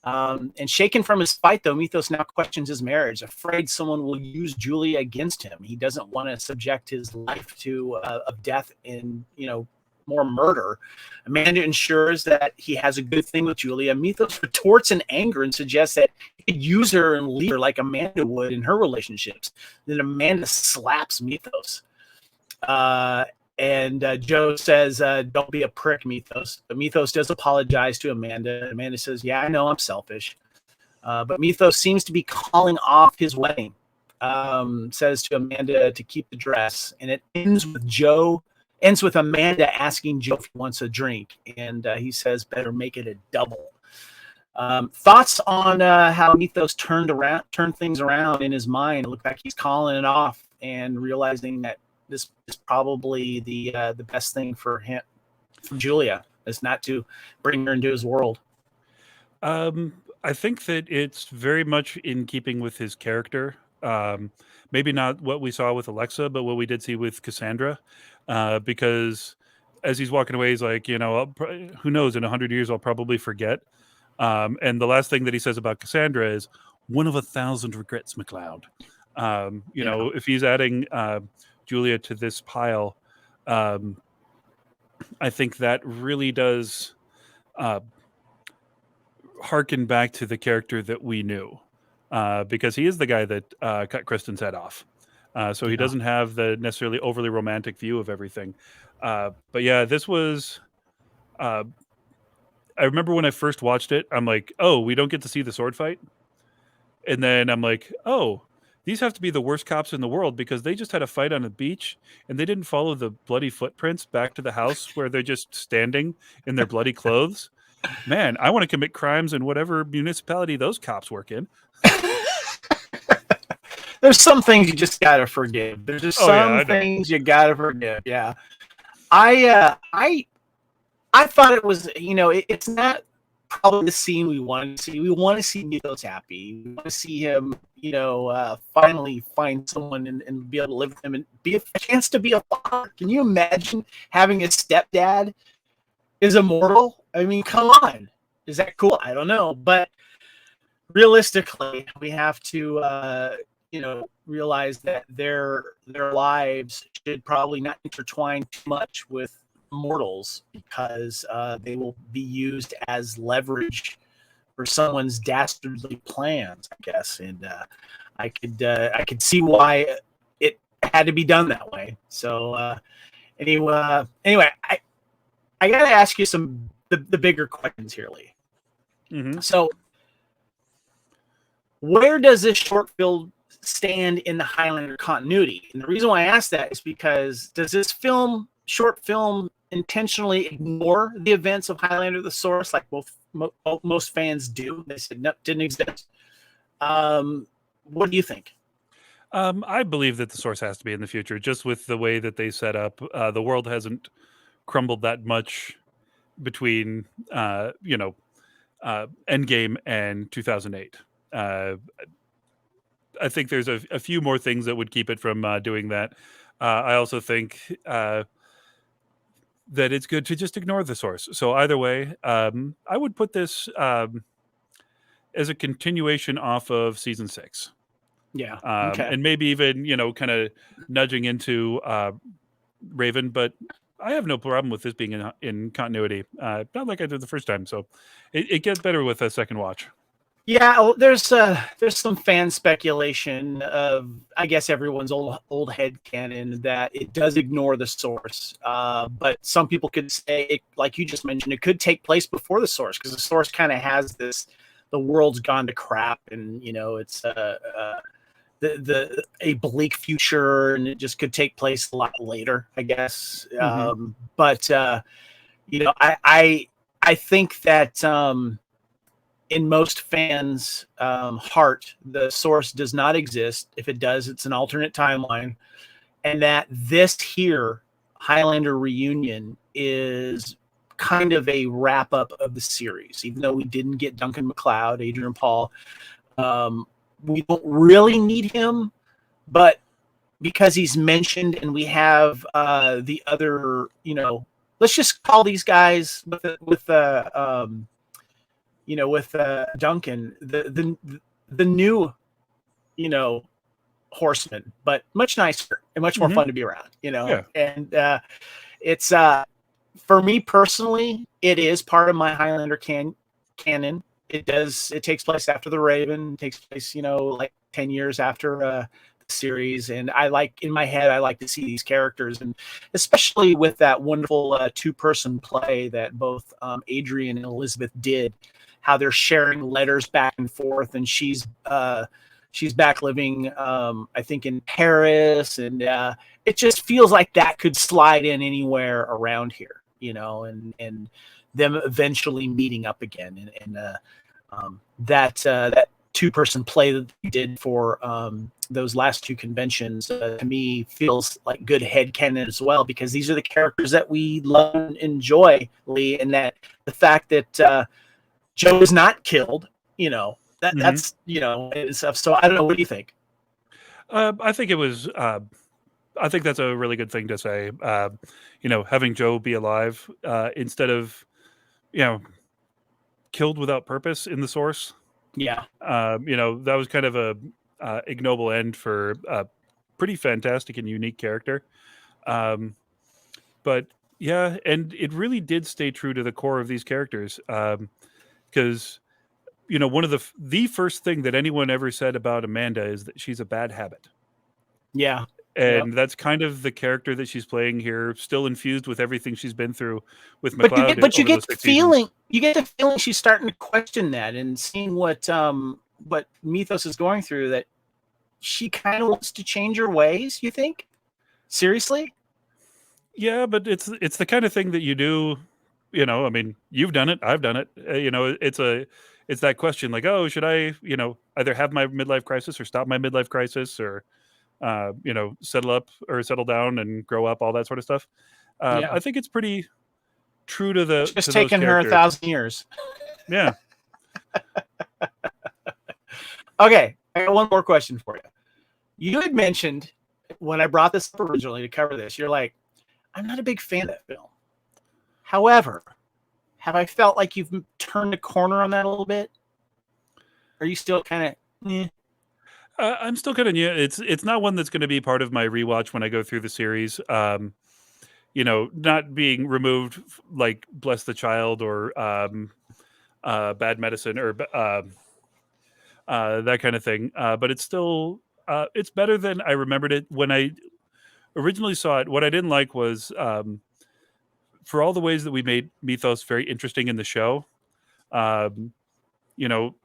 And shaken from his fight, though, Mythos now questions his marriage, afraid someone will use Julia against him. He doesn't want to subject his life to of death and more murder. Amanda ensures that he has a good thing with Julia. Mythos retorts in anger and suggests that he could use her and leave her like Amanda would in her relationships. Then Amanda slaps Mythos. And Joe says, don't be a prick, Mythos. But Mythos does apologize to Amanda. Amanda says, yeah, I know I'm selfish. But Mythos seems to be calling off his wedding. Says to Amanda to keep the dress. And it ends with Amanda asking Joe if he wants a drink. And he says, better make it a double. Thoughts on how Mythos turned things around in his mind? It looked like he's calling it off and realizing that this is probably the best thing for him, for Julia, is not to bring her into his world. I think that it's very much in keeping with his character. Maybe not what we saw with Alexa, but what we did see with Cassandra. Because as he's walking away, he's like, who knows? In 100 years, I'll probably forget. And the last thing that he says about Cassandra is one of 1,000 regrets, McLeod. If he's adding Julia to this pile, I think that really does harken back to the character that we knew, because he is the guy that cut Kristen's head off. So he doesn't have the necessarily overly romantic view of everything. But yeah, this was... I remember when I first watched it, I'm like, oh, we don't get to see the sword fight? And then I'm like, oh, these have to be the worst cops in the world because they just had a fight on a beach and they didn't follow the bloody footprints back to the house where they're just standing in their bloody clothes. Man, I want to commit crimes in whatever municipality those cops work in. There's some things you just gotta forgive. There's just some things you gotta forgive. Yeah, I thought it was, it's not probably the scene we want to see. We want to see Mythos happy. We want to see him, finally find someone and be able to live with him and be a chance to be a father. Can you imagine having a stepdad is immortal? I mean, come on. Is that cool? I don't know. But realistically, we have to realize that their lives should probably not intertwine too much with mortals, because they will be used as leverage for someone's dastardly plans, I guess. And I could see why it had to be done that way. So anyway, I got to ask you the bigger questions here, Lee. Mm-hmm. So, where does this short film stand in the Highlander continuity? And the reason why I ask that is because, does this short film intentionally ignore the events of Highlander the Source, like most fans do? They said nope, didn't exist. What do you think? I believe that the Source has to be in the future, just with the way that they set up. The world hasn't crumbled that much between Endgame and 2008. I think there's a few more things that would keep it from doing that. I also think that it's good to just ignore the Source. So either way, I would put this as a continuation off of season 6. Yeah. Okay. And maybe even, kind of nudging into Raven, but I have no problem with this being in continuity. Not like I did the first time. So it gets better with a second watch. Yeah, there's some fan speculation of, I guess, everyone's old head canon that it does ignore the Source. But some people could say, like you just mentioned, it could take place before the Source, because the Source kind of has this, the world's gone to crap, and it's a bleak future, and it just could take place a lot later, I guess. Mm-hmm. But I think that in most fans' heart, the Source does not exist. If it does, it's an alternate timeline, and that this here Highlander Reunion is kind of a wrap up of the series. Even though we didn't get Duncan MacLeod, Adrian Paul, we don't really need him, but because he's mentioned, and we have the other, let's just call these guys with Duncan, the new, horseman, but much nicer and much more fun to be around, Yeah. And it's for me personally, it is part of my Highlander canon. It takes place after the Raven. It takes place, like 10 years after the series. And in my head, I like to see these characters, and especially with that wonderful 2-person play that both Adrian and Elizabeth did, how they're sharing letters back and forth, and she's back living, I think, in Paris, and it just feels like that could slide in anywhere around here, and them eventually meeting up again, and that 2-person play that they did for those last 2 conventions, to me feels like good headcanon as well, because these are the characters that we love and enjoy, Lee, and that the fact that Joe is not killed, that's and stuff. So I don't know. What do you think? I think it was. I think that's a really good thing to say. Having Joe be alive instead of, killed without purpose in the Source. Yeah. That was kind of a ignoble end for a pretty fantastic and unique character. But yeah, and it really did stay true to the core of these characters. Because, one of the first thing that anyone ever said about Amanda is that she's a bad habit. Yeah. And that's kind of the character that she's playing here, still infused with everything she's been through with MacLeod. But you get the feeling she's starting to question that, and seeing what Methos is going through, that she kind of wants to change her ways. You think? Seriously? Yeah, but it's the kind of thing that you do. I mean, you've done it. I've done it. It's that question, like, oh, should I, either have my midlife crisis or stop my midlife crisis, or settle up or settle down and grow up, all that sort of stuff. I think it's pretty true to the. It's just taken her 1,000 years. Yeah. Okay, I got one more question for you. You had mentioned, when I brought this up originally to cover this, you're like, I'm not a big fan of that film. However, have I felt like you've turned a corner on that a little bit? Are you still kind of? I'm still kind of new. It's not one that's going to be part of my rewatch when I go through the series. Not being removed like Bless the Child or Bad Medicine or that kind of thing. But it's still it's better than I remembered it when I originally saw it. What I didn't like was for all the ways that we made Mythos very interesting in the show. Um,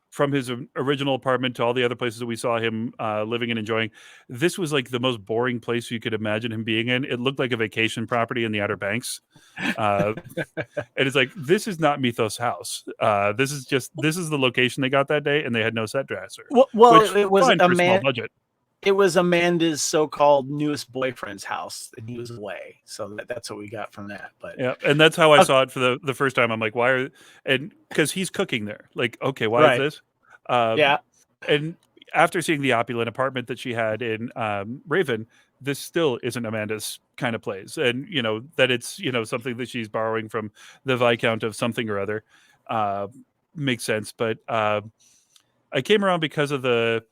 from his original apartment to all the other places that we saw him living and enjoying, this was like the most boring place you could imagine him being in. It looked like a vacation property in the Outer Banks. And it's like, this is not Mythos' house. This is the location they got that day, and they had no set dresser. Well, which it was fine for a small budget. It was Amanda's so-called newest boyfriend's house, and he was away. So that's what we got from that. But yeah, and that's how I saw it for the first time. I'm like, because he's cooking there. Like, okay, why is this? Yeah. And after seeing the opulent apartment that she had in Raven, this still isn't Amanda's kind of place. And, that it's, something that she's borrowing from the Viscount of something or other makes sense. But I came around because of the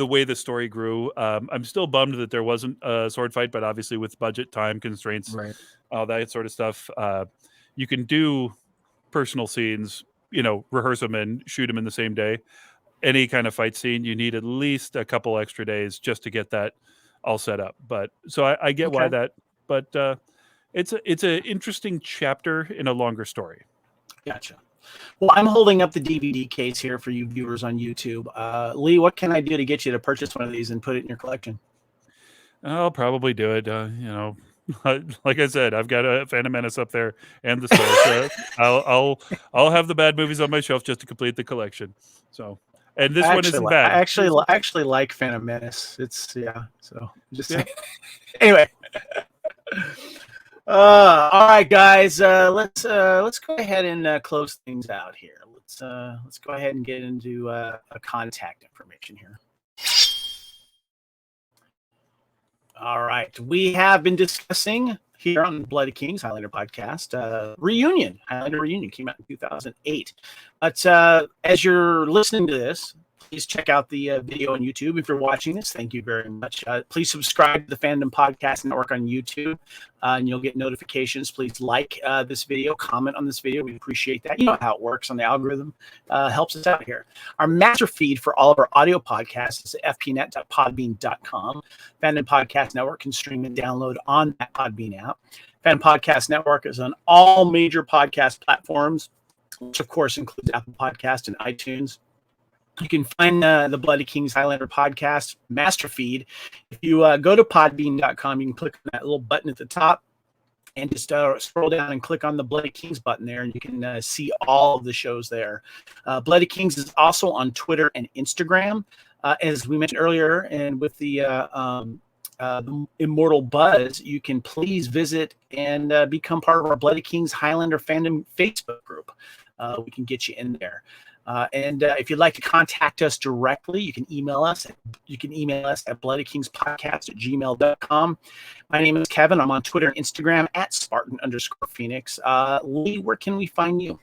way the story grew. I'm still bummed that there wasn't a sword fight, but obviously with budget, time constraints, all that sort of stuff, you can do personal scenes, rehearse them and shoot them in the same day. Any kind of fight scene, you need at least a couple extra days just to get that all set up. But so I get why that, but it's an interesting chapter in a longer story. Gotcha. Well, I'm holding up the DVD case here for you viewers on YouTube. Lee, what can I do to get you to purchase one of these and put it in your collection? I'll probably do it. Like I said, I've got a Phantom Menace up there and the Soul. I'll have the bad movies on my shelf just to complete the collection. So, and this one isn't bad. I actually like Phantom Menace. It's So just anyway. All right, guys. Let's go ahead and close things out here. Let's go ahead and get into a contact information here. All right, we have been discussing here on Bloody Kings Highlander podcast Reunion. Highlander Reunion came out in 2008. But as you're listening to this, please check out the video on YouTube. If you're watching this, thank you very much. Please subscribe to the Fandom Podcast Network on YouTube, and you'll get notifications. Please like this video, comment on this video. We appreciate that. You know how it works on the algorithm. Helps us out here. Our master feed for all of our audio podcasts is at fpnet.podbean.com. Fandom Podcast Network can stream and download on that Podbean app. Fandom Podcast Network is on all major podcast platforms, which of course includes Apple Podcast and iTunes. You can find the Bloody Kings Highlander podcast master feed. If you go to podbean.com, you can click on that little button at the top and just scroll down and click on the Bloody Kings button there, and you can see all of the shows there. Bloody Kings is also on Twitter and Instagram. As we mentioned earlier, and with the Immortal Buzz, you can please visit and become part of our Bloody Kings Highlander fandom Facebook group. We can get you in there. And if you'd like to contact us directly, you can email us. You can email us at bloodykingspodcast@gmail.com. My name is Kevin. I'm on Twitter and Instagram at Spartan_Phoenix. Lee, where can we find you?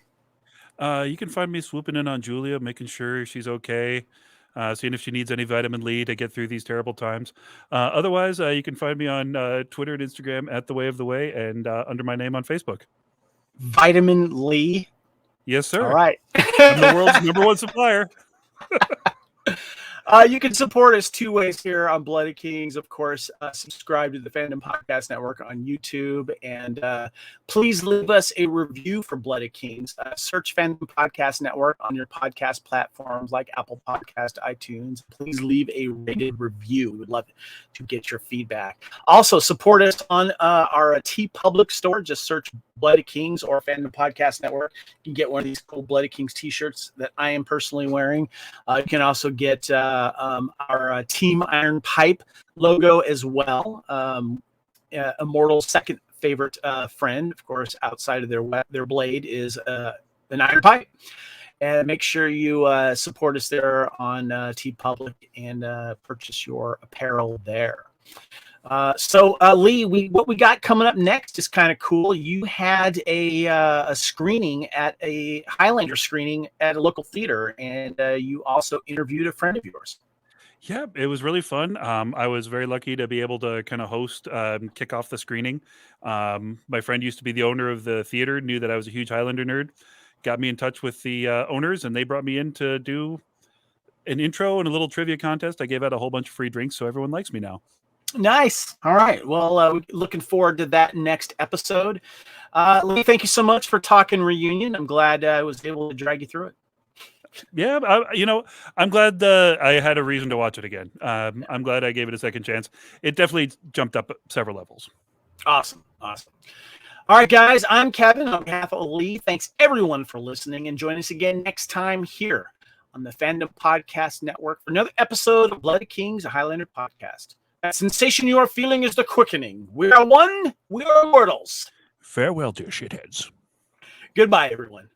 You can find me swooping in on Julia, making sure she's okay, seeing if she needs any vitamin Lee to get through these terrible times. Otherwise, you can find me on Twitter and Instagram at The Way of the Way, and under my name on Facebook. Vitamin Lee. Yes, sir. All right. I'm the world's #1 supplier. You can support us two ways here on Bloody Kings. Of course, subscribe to the Fandom Podcast Network on YouTube, and please leave us a review for Bloody Kings. Search Fandom Podcast Network on your podcast platforms like Apple Podcast, iTunes. Please leave a rated review. We would love to get your feedback. Also, support us on our TeePublic store. Just search Bloody Kings or Fandom Podcast Network. You can get one of these cool Bloody Kings t-shirts that I am personally wearing. You can also get our Team Iron Pipe logo as well. Immortal's second favorite friend, of course, outside of their blade, is an iron pipe. And make sure you support us there on TeePublic and purchase your apparel there. So Lee, what we got coming up next is kind of cool. You had a screening at a Highlander screening at a local theater, and you also interviewed a friend of yours. Yeah, it was really fun. I was very lucky to be able to kind of host, kick off the screening. My friend used to be the owner of the theater, knew that I was a huge Highlander nerd, got me in touch with the owners, and they brought me in to do an intro and a little trivia contest. I gave out a whole bunch of free drinks, so everyone likes me now. Nice. All right. Well, looking forward to that next episode. Lee, thank you so much for talking Reunion. I'm glad I was able to drag you through it. Yeah, I'm glad I had a reason to watch it again. I'm glad I gave it a second chance. It definitely jumped up several levels. Awesome. All right, guys, I'm Kevin on behalf of Lee. Thanks everyone for listening, and join us again next time here on the Fandom Podcast Network for another episode of Bloody Kings, a Highlander podcast. That sensation you are feeling is the quickening. We are one. We are immortals. Farewell, dear shitheads. Goodbye, everyone.